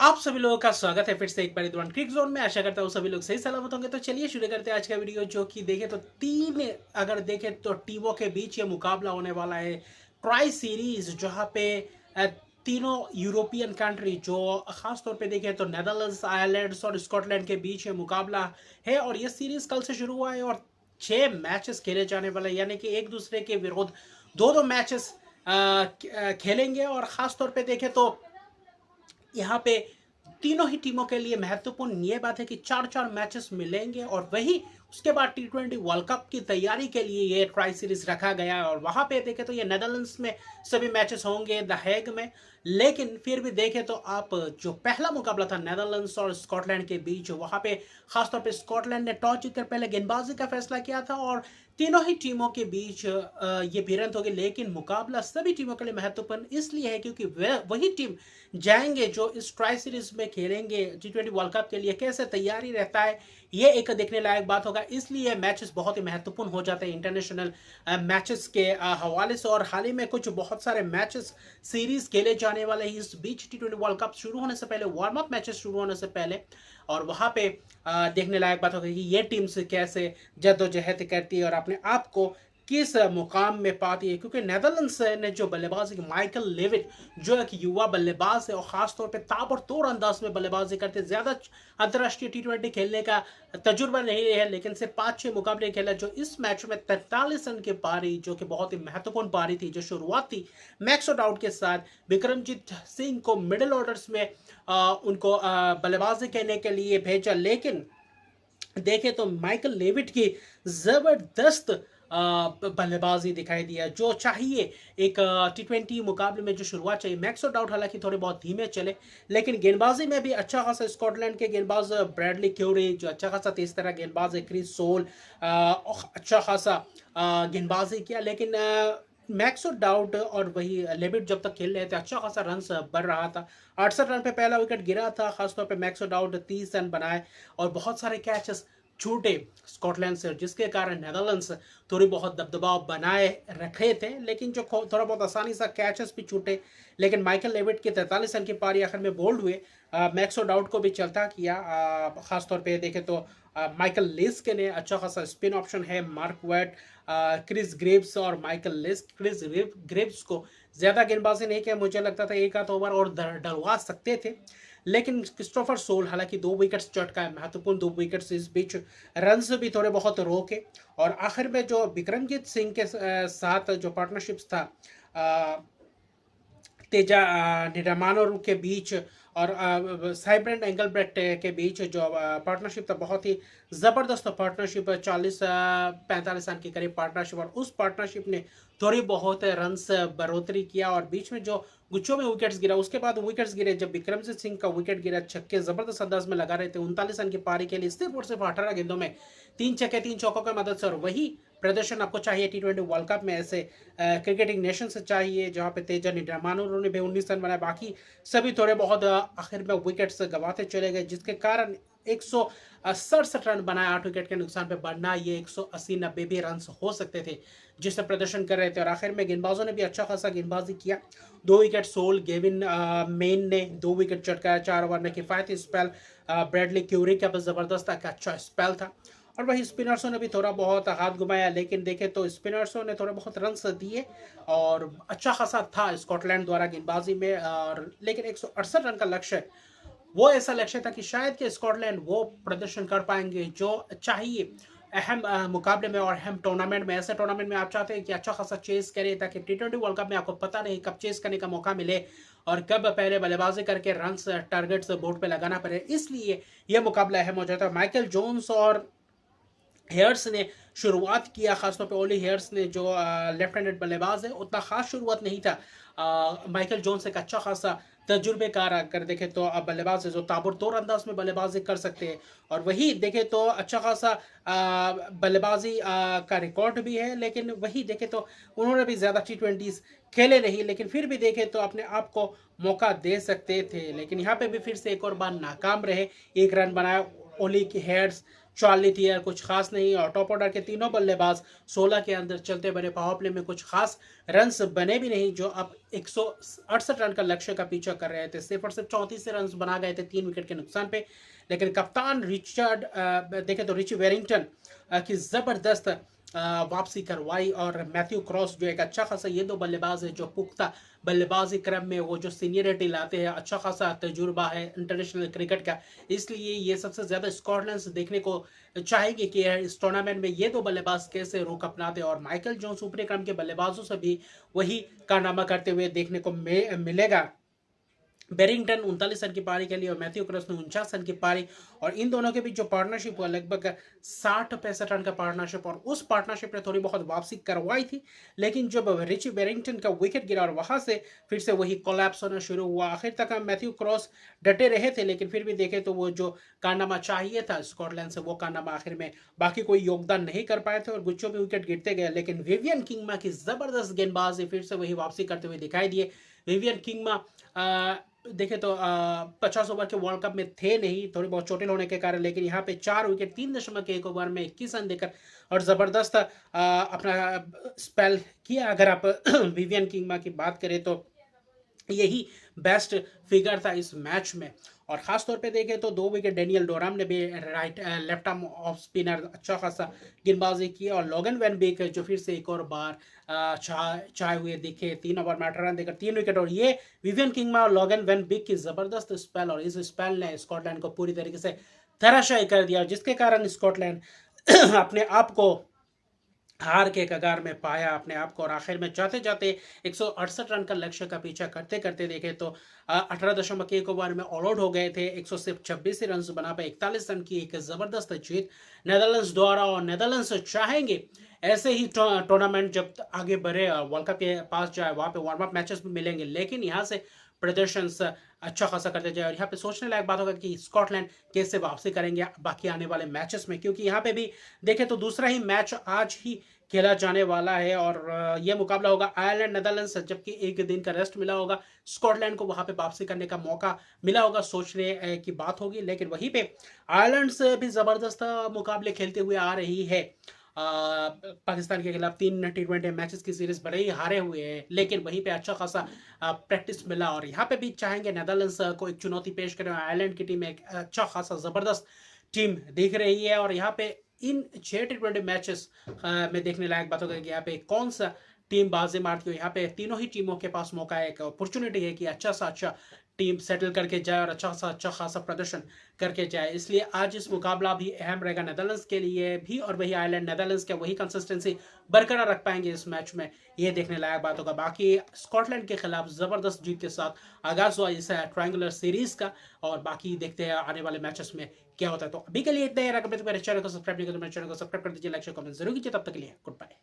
आप सभी लोगों का स्वागत है फिर से एक बार दुरान क्रिक जोन में। आशा करता हूँ सभी लोग सही सलामत होंगे। तो चलिए शुरू करते हैं आज का वीडियो, जो कि देखें तो अगर देखें तो टीमों के बीच ये मुकाबला होने वाला है ट्राई सीरीज, जहाँ पे अ, तीनों यूरोपियन कंट्री, जो खास तौर पे देखें तो नेदरलैंड्स, आयरलैंड और स्कॉटलैंड के बीच ये मुकाबला है। और ये सीरीज कल से शुरू हुआ है और 6 मैचेस खेले जाने वाले, यानी कि एक दूसरे के विरोध दो दो मैचेस खेलेंगे। और ख़ास तौर पे देखें तो यहाँ पे तीनों ही टीमों के लिए महत्वपूर्ण ये बात है कि 4-4 मैचेस मिलेंगे। और वही उसके बाद T20 वर्ल्ड कप की तैयारी के लिए ये ट्राई सीरीज रखा गया है। और वहाँ पे देखें तो ये नेदरलैंड्स में सभी मैचेस होंगे, द हेग में। लेकिन फिर भी देखें तो आप, जो पहला मुकाबला था नेदरलैंड्स और स्कॉटलैंड के बीच, वहाँ पे खासतौर पे स्कॉटलैंड ने टॉस जीतकर पहले गेंदबाजी का फैसला किया था और तीनों ही टीमों के बीच ये भिड़ंत होगी। लेकिन मुकाबला सभी टीमों के लिए महत्वपूर्ण इसलिए है क्योंकि वही टीम जाएंगे जो इस ट्राई सीरीज में खेलेंगे T20 वर्ल्ड कप के लिए। कैसे तैयारी रहता है ये एक देखने लायक बात होगा, इसलिए मैचेस बहुत ही महत्वपूर्ण हो जाते हैं इंटरनेशनल मैचेस के हवाले से। और हाल ही में कुछ बहुत सारे मैचेस सीरीज खेले जाने वाले हैं इस बीच T20 वर्ल्ड कप शुरू होने से पहले, वार्म अप मैचेस शुरू होने से पहले। और वहाँ पे देखने लायक बात होगी कि ये टीम्स कैसे जद्दोजहद करती है और अपने आप को किस मुकाम में पाती है। क्योंकि नेदरलैंड्स ने जो बल्लेबाजी की, माइकल लेविट जो एक युवा बल्लेबाज है और खासतौर पे ताबड़तोड़ अंदाज में बल्लेबाजी करते, ज़्यादा अंतर्राष्ट्रीय T20 खेलने का तजुर्बा नहीं है, लेकिन सिर्फ 5-6 मुकाबले खेला। जो इस मैच में 43 रन की पारी, जो कि बहुत ही महत्वपूर्ण पारी थी, जो शुरुआत थी मैक्सवेल आउट के साथ, विक्रमजीत सिंह को मिडिल ऑर्डर्स में उनको बल्लेबाजी करने के लिए भेजा। लेकिन देखें तो माइकल लेविट की जबरदस्त बल्लेबाजी दिखाई दिया, जो चाहिए एक T20 मुकाबले में जो शुरुआत चाहिए। मैक्सवेल आउट हालांकि थोड़े बहुत धीमे चले, लेकिन गेंदबाजी में भी अच्छा खासा स्कॉटलैंड के गेंदबाज ब्रैडली क्यूरी, जो अच्छा खासा तेज तरह गेंदबाज है, क्रिस सोल अच्छा खासा गेंदबाजी किया। लेकिन मैक्सवेल आउट और वही लेविट जब तक खेल रहे थे अच्छा खासा रन बढ़ रहा था। 68 रन पे पहला विकेट गिरा था। खासतौर पे मैक्सवेल आउट 30 रन बनाए और बहुत सारे कैचेस छूटे स्कॉटलैंड से, जिसके कारण नेदरलैंड्स थोड़ी बहुत दबदबाव बनाए रखे थे, लेकिन जो थोड़ा बहुत आसानी से कैचेस भी छूटे। लेकिन माइकल लेविट के 43 रन की पारी आखिर में बोल्ड हुए। मैक्सवेल आउट को भी चलता किया। खासतौर पे देखें तो माइकल लिस्क ने अच्छा खासा स्पिन ऑप्शन है, मार्क वेट, क्रिस ग्रेव्स और माइकल लिस्क। क्रिस ग्रेव्स को ज़्यादा गेंदबाजी नहीं किया, मुझे लगता था एक आध ओवर और डलवा सकते थे। लेकिन क्रिस्टोफर सोल हालांकि 2 विकेट्स चटका, महत्वपूर्ण 2 विकेट्स, इस बीच रन्स भी थोड़े बहुत रोके। और आखिर में जो विक्रमजीत सिंह के साथ जो पार्टनरशिप्स था तेजा निडामानोर के बीच और साइब्रेंट एंगलब्रेक्ट के बीच जो पार्टनरशिप था, बहुत ही ज़बरदस्त पार्टनरशिप, 40-45 रन के करीब पार्टनरशिप। और उस पार्टनरशिप ने थोड़ी बहुत रन्स बढ़ोतरी किया और बीच में जो गुच्छों में विकेट्स गिरा, उसके बाद विकेट्स गिरे जब विक्रमजीत सिंह का विकेट गिरा, छक्के ज़बरदस्त अंदाज में लगा रहे थे 39 रन की पारी के लिए सिर्फ और सिर्फ 18 गेंदों में 3 छक्के 3 चौकों की मदद से। और वही प्रदर्शन आपको चाहिए T20 वर्ल्ड कप में। ऐसे क्रिकेटिंग नेशन से चाहिए जहाँ पे तेजा निडामानोर ने भी 19 रन बनाए, बाकी सभी थोड़े बहुत आखिर में विकेट्स गंवाते चले गए, जिसके कारण 167 रन बनाए 8 विकेट के नुकसान पे, बढ़ना ये 180-90 भी रन हो सकते थे जिससे प्रदर्शन कर रहे थे। और आखिर में गेंदबाजों ने भी अच्छा खासा गेंदबाजी किया। 2 विकेट सोल, गेविन मेन ने 2 विकेट चटकाया, 4 ओवर में किफायती स्पेल ब्रैडली क्यूरी का जबरदस्त अच्छा स्पेल था। और वही स्पिनर्सों ने भी थोड़ा बहुत हाथ घुमाया, लेकिन देखें तो स्पिनर्सों ने थोड़े बहुत रन्स दिए और अच्छा खासा था स्कॉटलैंड द्वारा गेंदबाजी में। और लेकिन 168 रन का लक्ष्य, वो ऐसा लक्ष्य था कि शायद कि स्कॉटलैंड वो प्रदर्शन कर पाएंगे जो चाहिए अहम मुकाबले में और अहम टूर्नामेंट में। ऐसे टूर्नामेंट में आप चाहते हैं कि अच्छा खासा चेस करें, ताकि T20 वर्ल्ड कप में आपको पता नहीं कब चेस करने का मौका मिले और कब पहले बल्लेबाजी करके रन्स टारगेट्स बोर्ड पे लगाना पड़े, इसलिए यह मुकाबला अहम हो जाता है। माइकल जोन्स और हेयर्स ने शुरुआत किया, खासतौर पे ओली हेयर्स ने जो लेफ्ट हैंडेड बल्लेबाज है, उतना खास शुरुआत नहीं था। माइकल जोन्स एक अच्छा खासा तजुर्बेकार अगर देखें तो बल्लेबाज है जो ताबड़तोड़ अंदाज में बल्लेबाजी कर सकते हैं। और वही देखें तो अच्छा खासा बल्लेबाजी का रिकॉर्ड भी है, लेकिन वही देखें तो उन्होंने भी ज़्यादा T20s खेले नहीं, लेकिन फिर भी देखें तो अपने आप को मौका दे सकते थे। लेकिन यहाँ पे भी फिर से एक और बार नाकाम रहे, 1 रन बनाया ओली की हेयर्स, चार्ली थियर कुछ खास नहीं, और टॉप ऑर्डर के तीनों बल्लेबाज 16 के अंदर चलते बने। पावर प्ले में कुछ खास रन्स बने भी नहीं, जो अब 168 रन का लक्ष्य का पीछा कर रहे थे। सिर्फ और सिर्फ 34 रन बना गए थे 3 विकेट के नुकसान पे। लेकिन कप्तान रिचर्ड देखे तो रिची वेरिंगटन की ज़बरदस्त वापसी करवाई, और मैथ्यू क्रॉस जो एक अच्छा खासा, ये दो बल्लेबाज है जो पुख्ता बल्लेबाजी क्रम में वो जो सीनियरिटी लाते हैं, अच्छा खासा तजुर्बा है इंटरनेशनल क्रिकेट का, इसलिए ये सबसे ज़्यादा स्कॉटलैंड से देखने को चाहेंगे कि इस टूर्नामेंट में ये दो बल्लेबाज कैसे रुख अपनाते हैं। और माइकल जोन्स ऊपरी क्रम के बल्लेबाजों से भी वही कारनामा करते हुए देखने को मिलेगा। बेरिंगटन 39 रन की पारी के लिए और मैथ्यू क्रॉस ने 49 रन की पारी, और इन दोनों के बीच जो पार्टनरशिप हुआ लगभग 60-65 रन का पार्टनरशिप, और उस पार्टनरशिप ने थोड़ी बहुत वापसी करवाई थी। लेकिन जब रिची बेरिंगटन का विकेट गिरा और वहां से फिर से वही कोलैप्स होना शुरू हुआ। आखिर तक मैथ्यू क्रॉस डटे रहे थे, लेकिन फिर भी देखे तो वो जो कारनामा चाहिए था स्कॉटलैंड से, वो कारनामा आखिर में बाकी कोई योगदान नहीं कर पाए थे और गुच्छों में विकेट गिरते गए। लेकिन विवियन किंगमा की जबरदस्त गेंदबाजी फिर से वही वापसी करते हुए दिखाई दिए। विवियन किंगमा देखे तो 50 ओवर के वर्ल्ड कप में थे नहीं, थोड़ी बहुत चोटिल होने के कारण, लेकिन यहाँ पे 4 विकेट 3.1 ओवर में 21 रन देकर और ज़बरदस्त अपना स्पेल किया। अगर आप विवियन किंगमा की बात करें तो यही बेस्ट फिगर था इस मैच में। और ख़ास तौर पे देखें तो 2 विकेट डेनियल डोराम ने भी right left arm off spinner अच्छा खासा गेंदबाजी की, और लोगन वैन बीक जो फिर से एक और बार चाहे हुए दिखे 3 ओवर में 18 रन देकर 3 विकेट। और ये विवियन किंगमा और लोगन वैन बीक की ज़बरदस्त स्पेल, और इस स्पेल ने स्कॉटलैंड को पूरी तरीके से धराशायी कर दिया, जिसके कारण स्कॉटलैंड अपने आप को हार के कगार में पाया अपने आप को। और आखिर में जाते जाते 168 रन का लक्ष्य का पीछा करते करते देखे तो 18.1 ओवर में ऑल आउट हो गए थे। 126 रन बना पे 41 रन की एक ज़बरदस्त जीत नेदरलैंड्स द्वारा। और नेदरलैंड्स चाहेंगे ऐसे ही टूर्नामेंट जब आगे बढ़े, वर्ल्ड कप के पास जाए, वहाँ पे वार्म अप मैचेस भी मिलेंगे, लेकिन यहाँ से प्रदर्शन अच्छा खासा करते जाए। और यहाँ पे सोचने लायक बात होगा कि स्कॉटलैंड कैसे वापसी करेंगे बाकी आने वाले मैचेस में, क्योंकि यहाँ पे भी देखें तो दूसरा ही मैच आज ही खेला जाने वाला है, और यह मुकाबला होगा आयरलैंड नेदरलैंड्स, जबकि एक दिन का रेस्ट मिला होगा स्कॉटलैंड को, वहां पे वापसी करने का मौका मिला होगा, सोचने की बात होगी। लेकिन वहीं पे आयरलैंड से भी जबरदस्त मुकाबले खेलते हुए आ रही है। पाकिस्तान के खिलाफ 3 T20 मैचेस की सीरीज भले ही हारे हुए हैं, लेकिन वहीं पे अच्छा खासा प्रैक्टिस मिला, और यहाँ पे भी चाहेंगे नेदरलैंड्स को एक चुनौती पेश करें। आयरलैंड की टीम एक अच्छा खासा जबरदस्त टीम दिख रही है, और यहाँ पे इन 6 T20 मैचेस में देखने लायक बात होगा कि यहाँ पे कौन सा टीम बाजी मारती हो। यहाँ पे तीनों ही टीमों के पास मौका है, एक अपॉर्चुनिटी है कि अच्छा सा अच्छा टीम सेटल करके जाए और अच्छा खासा प्रदर्शन करके जाए। इसलिए आज इस मुकाबला भी अहम रहेगा नेदरलैंड्स के लिए भी, और वही आयरलैंड नेदरलैंड्स के वही कंसिस्टेंसी बरकरार रख पाएंगे इस मैच में, ये देखने लायक बात होगा। बाकी स्कॉटलैंड के खिलाफ जबरदस्त जीत के साथ आगाज हुआ इस ट्रायंगुलर सीरीज का, और बाकी देखते हैं आने वाले मैचेस में क्या होता है। तो अभी के लिए इतना ही। अगर मेरे चैनल को सब्सक्राइब नहीं करें तो मेरे चैनल को सब्सक्राइब कर दीजिए, लाइक शेयर कमेंट जरूर कीजिए। तब तक के लिए गुड बाय।